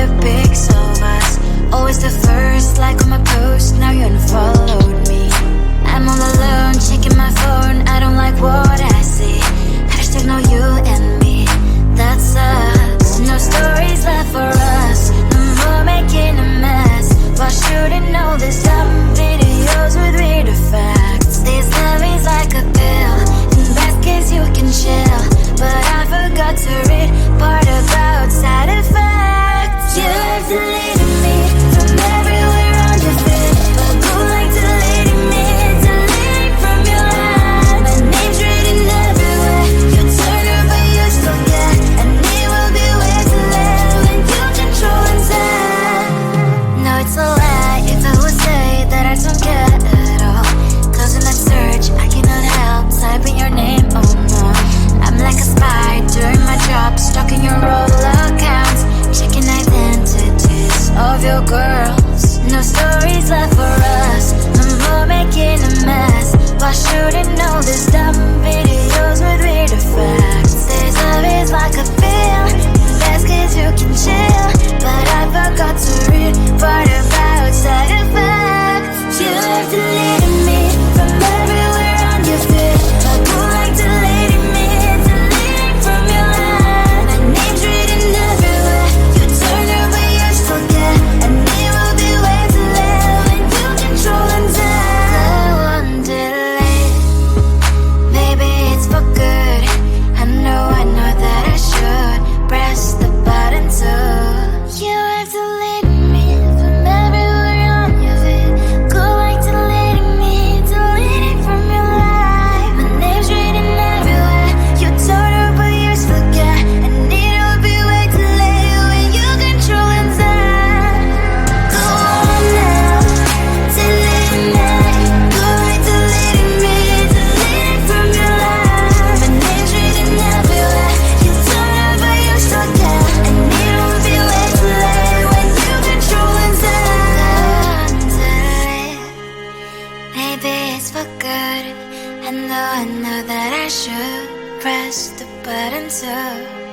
the pics of us. Always the first like on my post, now you unfollowed me. I'm all alone, checking my phone, I don't like what I see. Hashtag no you and me, that sucks. No stories left for us, no more making a mess. Why shouldn't all these dumb videos with weird effects? This love is like a pill, in best case you can chill, but I forgot to read part about side effects. You've deleted me from everywhere on your feed, but go like deleting me, deleting from your life. My name's written everywhere, you turn her but you still get, and it will be way too late when you control and set. No, it's a lie if I would say that I don't care at all, cause in that search I cannot help typing your name, oh no. I'm like a spy doing my job, stalking your all accounts, checking identities of your girls. No stories left for us, no more making a mess. Why shouldn't all these dumb videos with weird effects? This love is like a pill, best case you can chill, but I forgot to read part about side effects. You have deleted me from everywhere on your feed, but go like deleting me, deleting from your life. My name's written everywhere, you turn her but you still get, and it will be way too late when you control and tell. I won't delete, maybe it's for good. I know that I should press the button too. You have deleted me from everywhere on your feed, go like deleting me, deleting from your life. My name's written everywhere, you told her but you still get, and it will be way too late when you control and tell. Go on now, delete me, go like deleting me, deleting from your life. My name's written everywhere, you told her but you still get, and it will be way too late when you control and tell. Maybe it's for good. I know that I should press the button too.